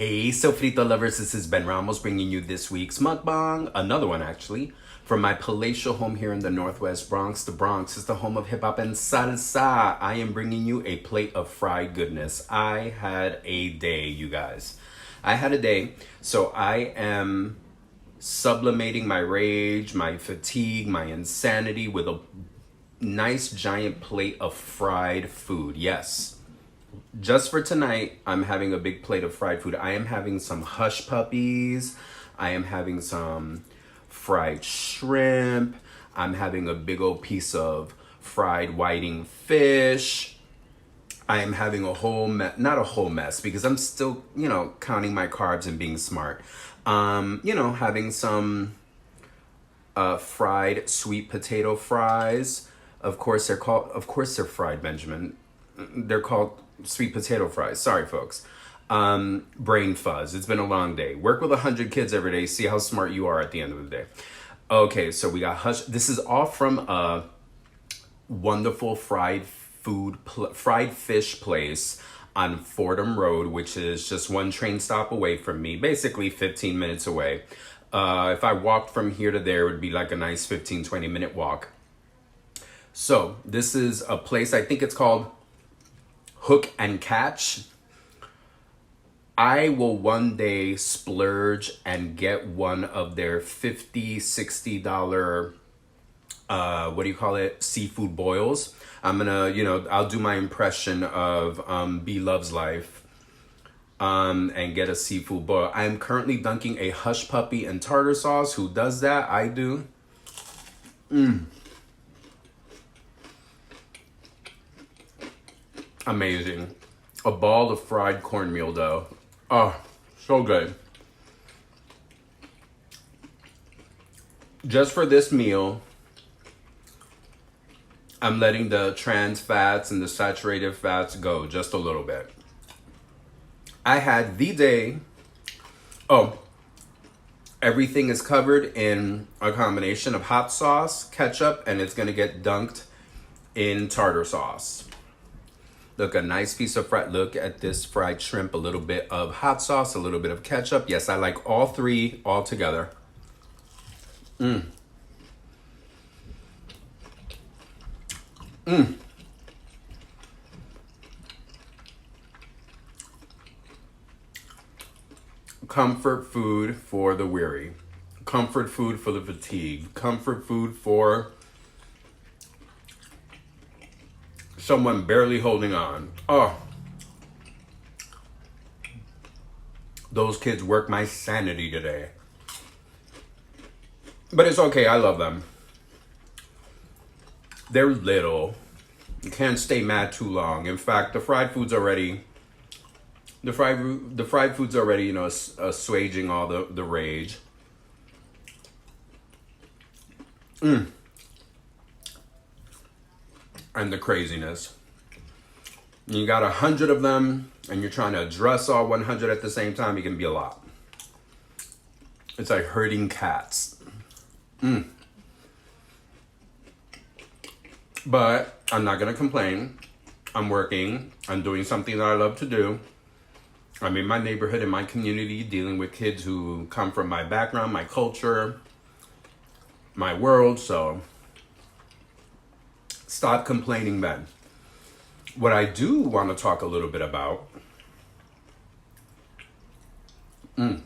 Hey, sofrito lovers, this is Ben Ramos bringing you this week's mukbang, another one actually, from my palatial home here in the Northwest Bronx. The Bronx is the home of hip hop and salsa. I am bringing you a plate of fried goodness. I had a day, you guys. I had a day, so I am sublimating my rage, my fatigue, my insanity with a nice giant plate of fried food. Yes. Just for tonight, I'm having a big plate of fried food. I am having some hush puppies. I am having some fried shrimp. I'm having a big old piece of fried whiting fish. I am having a whole not a whole mess because I'm still, counting my carbs and being smart. Having some fried sweet potato fries. Of course they're fried, Benjamin. They're called sweet potato fries. Sorry, folks. Brain fuzz. It's been a long day. Work with 100 kids every day. See how smart you are at the end of the day. Okay, so we got hush. This is all from a wonderful fried fish place on Fordham Road, which is just one train stop away from me, basically 15 minutes away. If I walked from here to there, it would be like a nice 15-20 minute walk. So this is a place, I think it's called Hook and Catch. I will one day splurge and get one of their $50, $60 seafood boils. I'm gonna, I'll do my impression of B Loves Life and get a seafood boil. I'm currently dunking a hush puppy in tartar sauce. Who does that? I do. Amazing. A ball of fried cornmeal dough. Oh, so good. Just for this meal, I'm letting the trans fats and the saturated fats go just a little bit. I had the day. Oh, everything is covered in a combination of hot sauce, ketchup, and it's going to get dunked in tartar sauce. Look, a nice piece of look at this fried shrimp, a little bit of hot sauce, a little bit of ketchup. Yes, I like all three all together. Comfort food for the weary. Comfort food for the fatigued. Comfort food for someone barely holding on. Oh, those kids work my sanity today. But it's okay, I love them. They're little. You can't stay mad too long. In fact, the fried food's already, assuaging all the rage. And the craziness. You got 100 of them and you're trying to address all 100 at the same time, it can be a lot. It's like herding cats. But I'm not gonna complain. I'm working. I'm doing something that I love to do. I'm in my neighborhood, in my community, dealing with kids who come from my background, my culture, my world, so stop complaining, Ben. What I do want to talk a little bit about, I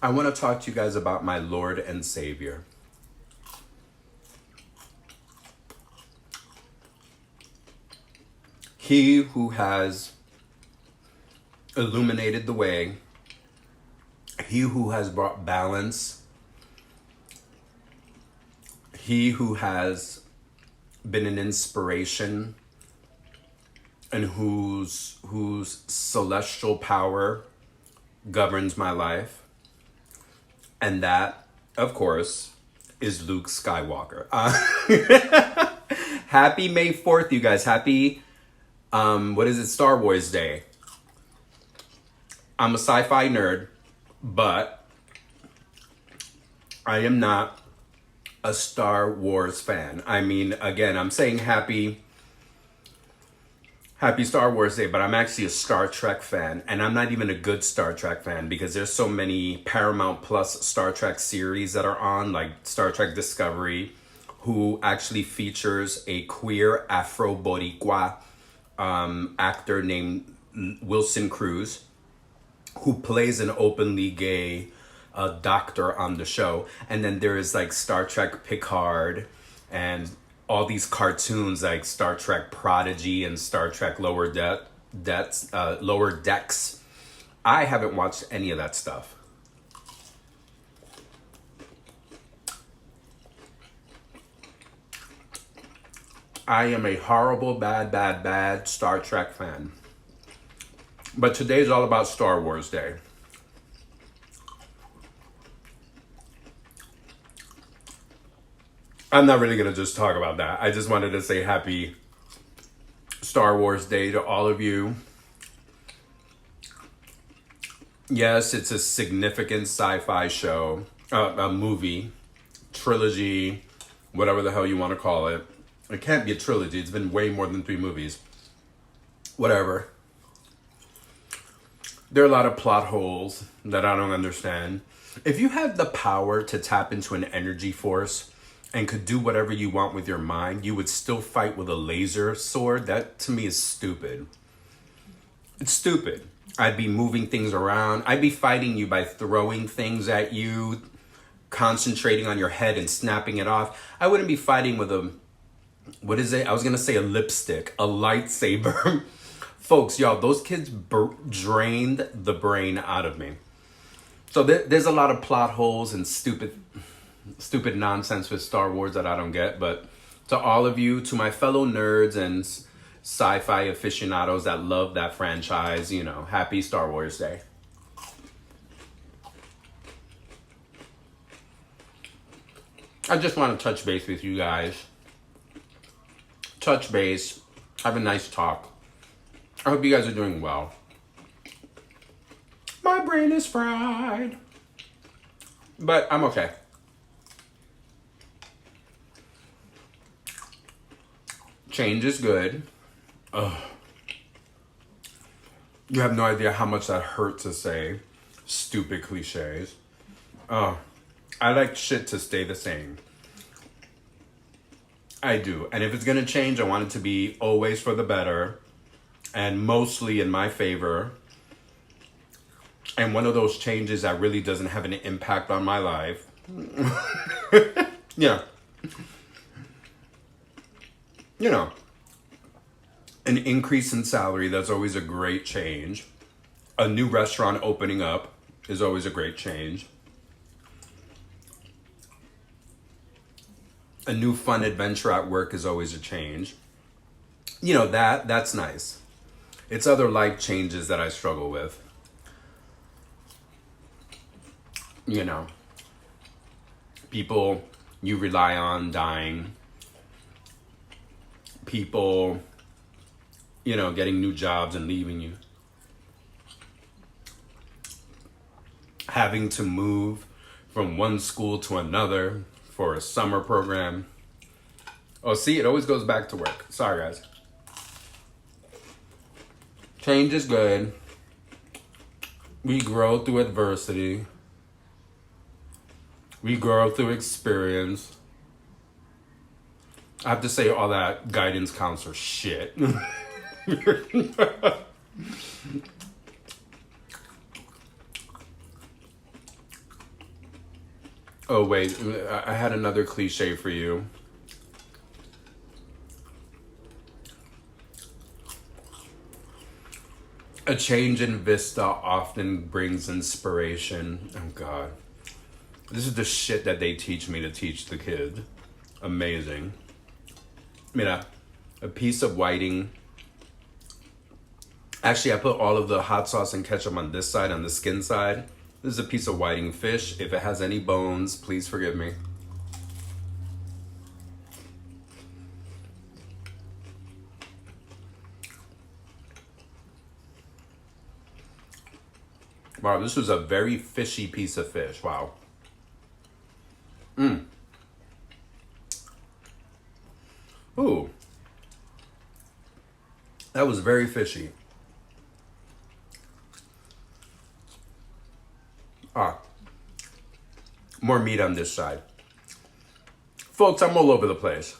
want to talk to you guys about my Lord and Savior. He who has illuminated the way, he who has brought balance, he who has been an inspiration and whose celestial power governs my life. And that, of course, is Luke Skywalker. Happy May 4th, you guys. Happy, Star Wars Day. I'm a sci-fi nerd, but I am not a Star Wars fan. I mean, again, I'm saying happy Happy Star Wars Day, but I'm actually a Star Trek fan, and I'm not even a good Star Trek fan because there's so many Paramount Plus Star Trek series that are on, like Star Trek Discovery, who actually features a queer Afro-Boricua actor named Wilson Cruz, who plays an openly gay doctor on the show. And then there is like Star Trek Picard and all these cartoons like Star Trek Prodigy and Star Trek Lower Decks. I haven't watched any of that stuff. I am a horrible, bad Star Trek fan. But today's all about Star Wars Day. I'm not really going to just talk about that. I just wanted to say happy Star Wars Day to all of you. Yes, it's a significant sci-fi show, a movie, trilogy, whatever the hell you want to call it. It can't be a trilogy. It's been way more than 3 movies. Whatever. There are a lot of plot holes that I don't understand. If you had the power to tap into an energy force and could do whatever you want with your mind, you would still fight with a laser sword. That to me is stupid. It's stupid. I'd be moving things around. I'd be fighting you by throwing things at you, concentrating on your head and snapping it off. I wouldn't be fighting with a, what is it? I was going to say a lipstick, a lightsaber. Folks, y'all, those kids drained the brain out of me. So there's a lot of plot holes and stupid nonsense with Star Wars that I don't get. But to all of you, to my fellow nerds and sci-fi aficionados that love that franchise, you know, happy Star Wars Day. I just want to touch base with you guys. Touch base. Have a nice talk. I hope you guys are doing well. My brain is fried. But I'm okay. Change is good. Ugh. You have no idea how much that hurt to say. Stupid cliches. I like shit to stay the same. I do. And if it's going to change, I want it to be always for the better and mostly in my favor. And one of those changes that really doesn't have an impact on my life. Yeah. You know, an increase in salary, that's always a great change. A new restaurant opening up is always a great change. A new fun adventure at work is always a change. You know, that's nice. It's other life changes that I struggle with. You know, people you rely on dying. People, you know, getting new jobs and leaving you. Having to move from one school to another for a summer program. Oh, see, it always goes back to work. Sorry, guys. Change is good. We grow through adversity. We grow through experience. I have to say all that guidance counselor shit. Oh, wait. I had another cliche for you. A change in vista often brings inspiration. Oh, God. This is the shit that they teach me to teach the kid. Amazing. Mira, a piece of whiting. Actually, I put all of the hot sauce and ketchup on this side, on the skin side. This is a piece of whiting fish. If it has any bones, please forgive me. Wow, this was a very fishy piece of fish. Wow. Ooh. That was very fishy. Ah, more meat on this side. Folks, I'm all over the place.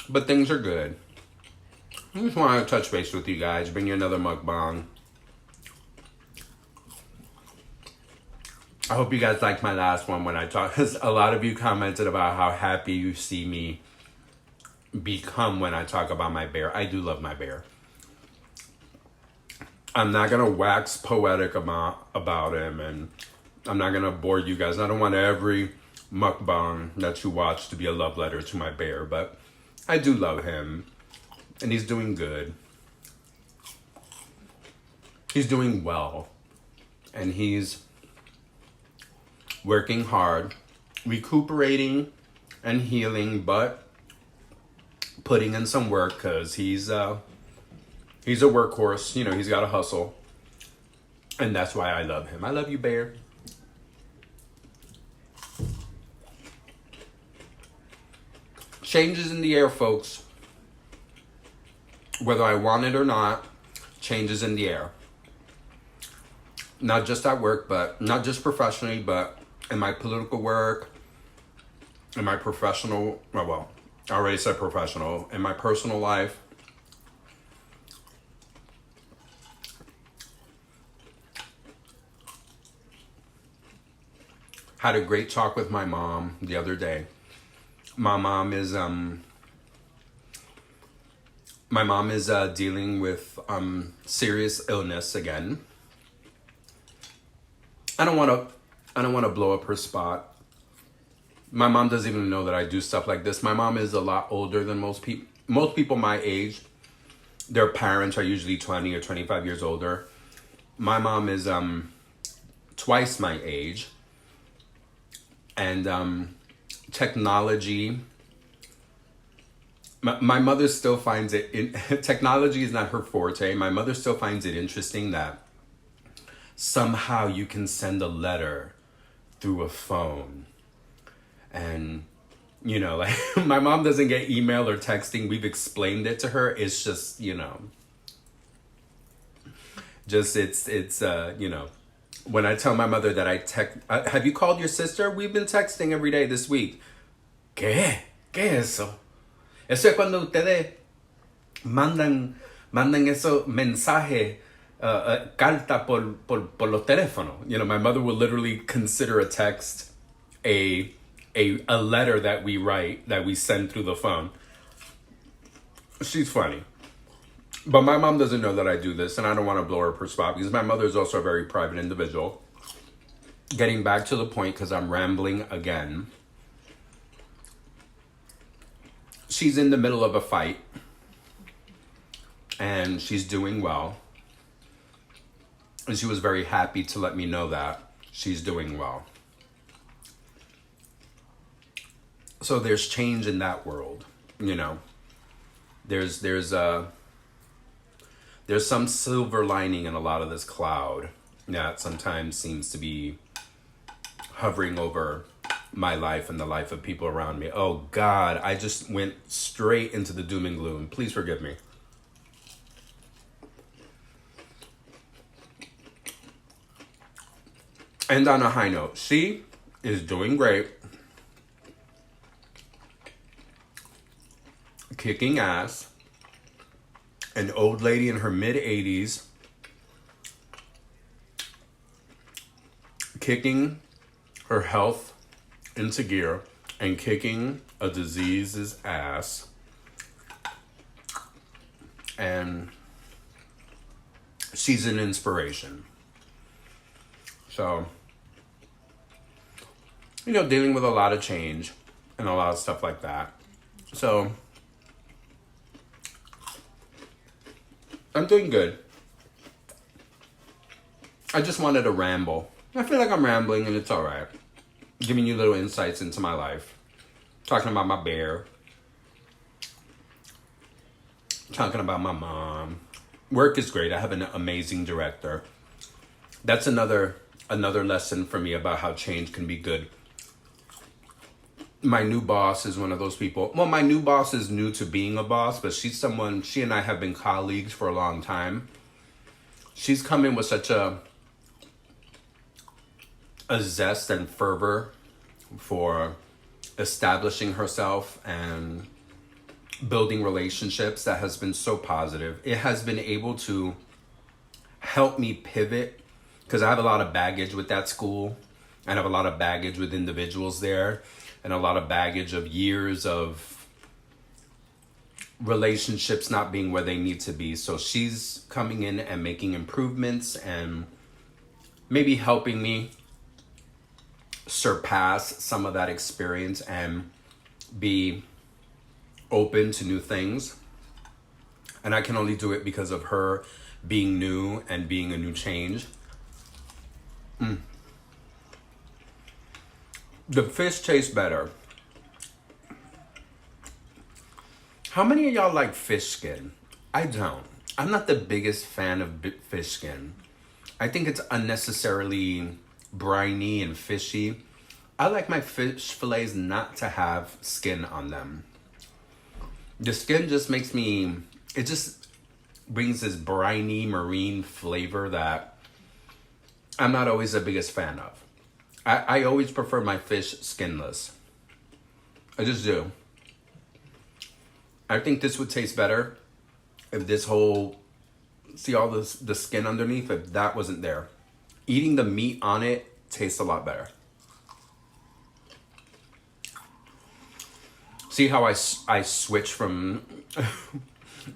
But things are good. I just want to touch base with you guys, bring you another mukbang. I hope you guys liked my last one when I talked, because a lot of you commented about how happy you see me become when I talk about my bear. I do love my bear. I'm not going to wax poetic about him, and I'm not going to bore you guys. I don't want every mukbang that you watch to be a love letter to my bear, but I do love him, and he's doing good. He's doing well, and he's working hard, recuperating and healing, but putting in some work because he's a workhorse. You know, he's got to hustle, and that's why I love him. I love you, bear. Changes in the air, folks. Whether I want it or not, changes in the air. Not just at work, but not just professionally, but in my political work, in my professional, well, I already said professional, in my personal life. Had a great talk with my mom the other day. My mom is dealing with serious illness again. I don't want to blow up her spot. My mom doesn't even know that I do stuff like this. My mom is a lot older than most people. Most people my age, their parents are usually 20 or 25 years older. My mom is twice my age. And technology, my mother still finds it, technology is not her forte. My mother still finds it interesting that somehow you can send a letter through a phone. And, you know, like, my mom doesn't get email or texting. We've explained it to her. It's just, you know, you know, when I tell my mother that I text, have you called your sister? We've been texting every day this week. ¿Qué? ¿Qué es eso? Eso es cuando ustedes mandan esos mensajes, carta por los teléfonos. You know, my mother will literally consider a text a letter that we write, that we send through the phone. She's funny. But my mom doesn't know that I do this, and I don't want to blow her up her spot because my mother is also a very private individual. Getting back to the point, because I'm rambling again. She's in the middle of a fight, and she's doing well. And she was very happy to let me know that she's doing well. So there's change in that world, you know. There's some silver lining in a lot of this cloud that sometimes seems to be hovering over my life and the life of people around me. Oh God, I just went straight into the doom and gloom. Please forgive me. And on a high note, she is doing great. Kicking ass. An old lady in her mid-80s kicking her health into gear and kicking a disease's ass. And she's an inspiration. So, you know, dealing with a lot of change and a lot of stuff like that. So, I'm doing good. I just wanted to ramble. I feel like I'm rambling and it's all right. Giving you little insights into my life. Talking about my bear. Talking about my mom. Work is great. I have an amazing director. That's another lesson for me about how change can be good. my new boss is one of those people. Well, my new boss is new to being a boss, but she's someone, she and I have been colleagues for a long time. She's come in with such a zest and fervor for establishing herself and building relationships that has been so positive. It has been able to help me pivot because I have a lot of baggage with that school. I have a lot of baggage with individuals there and a lot of baggage of years of relationships not being where they need to be. So she's coming in and making improvements and maybe helping me surpass some of that experience and be open to new things. And I can only do it because of her being new and being a new change. The fish tastes better. How many of y'all like fish skin? I don't. I'm not the biggest fan of fish skin. I think it's unnecessarily briny and fishy. I like my fish fillets not to have skin on them. The skin just makes me, it just brings this briny marine flavor that I'm not always the biggest fan of. I always prefer my fish skinless. I just do. I think this would taste better if this whole, see all this, the skin underneath, if that wasn't there. Eating the meat on it tastes a lot better. See how I switch from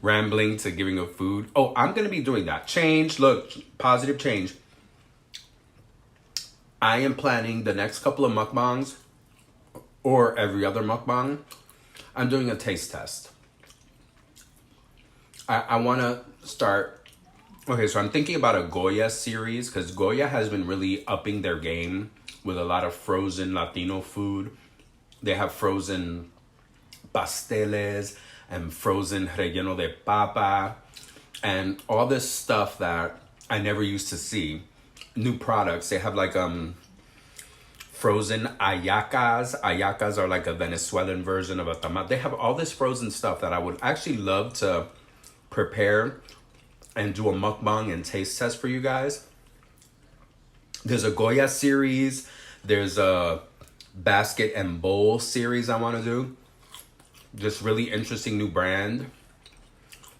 rambling to giving of food? Oh, I'm going to be doing that. Change, look, positive change. I am planning the next couple of mukbangs or every other mukbang. I'm doing a taste test. I want to start. Okay, so I'm thinking about a Goya series because Goya has been really upping their game with a lot of frozen Latino food. They have frozen pasteles and frozen relleno de papa and all this stuff that I never used to see. New products. They have like frozen hallacas. Hallacas are like a Venezuelan version of a tamal. They have all this frozen stuff that I would actually love to prepare and do a mukbang and taste test for you guys. There's a Goya series. There's a basket and bowl series I want to do. Just really interesting new brand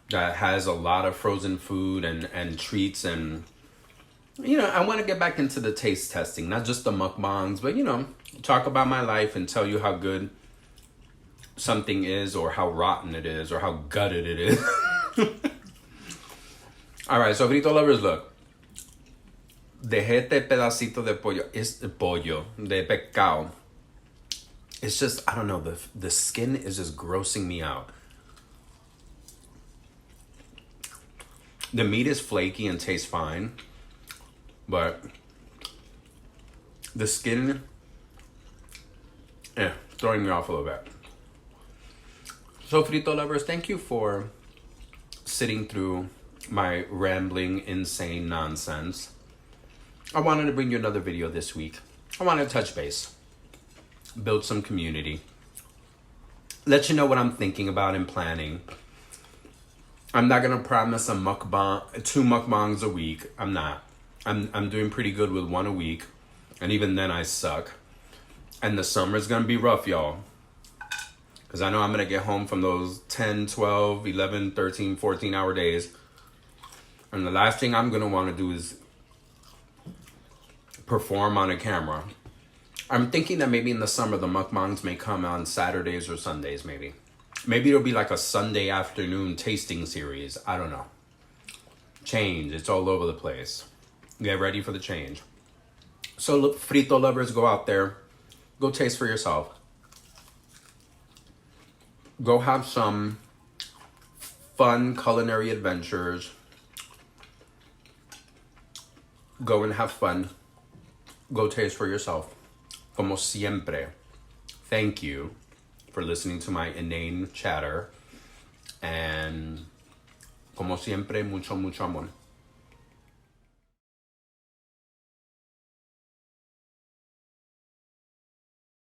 that has a lot of frozen food and treats. And you know, I want to get back into the taste testing, not just the mukbangs, but you know, talk about my life and tell you how good something is or how rotten it is or how gutted it is. All right, so frito lovers, look. Dejé este pedacito de pollo. Es pollo, de pescado. It's just, I don't know, the skin is just grossing me out. The meat is flaky and tastes fine, but the skin, throwing me off a little bit. So frito lovers, thank you for sitting through my rambling, insane nonsense. I wanted to bring you another video this week. I wanted to touch base, build some community, let you know what I'm thinking about and planning. I'm not gonna promise a mukbang, 2 mukbangs a week. I'm not. I'm doing pretty good with 1 a week, and even then I suck. And the summer's gonna be rough, y'all. Because I know I'm gonna get home from those 10, 12, 11, 13, 14-hour days. And the last thing I'm gonna wanna do is perform on a camera. I'm thinking that maybe in the summer the mukbangs may come on Saturdays or Sundays, maybe. Maybe it'll be like a Sunday afternoon tasting series. I don't know. Change. It's all over the place. Get ready for the change. So look, frito lovers, go out there. Go taste for yourself. Go have some fun culinary adventures. Go and have fun. Go taste for yourself. Como siempre. Thank you for listening to my inane chatter. And como siempre, mucho, mucho amor.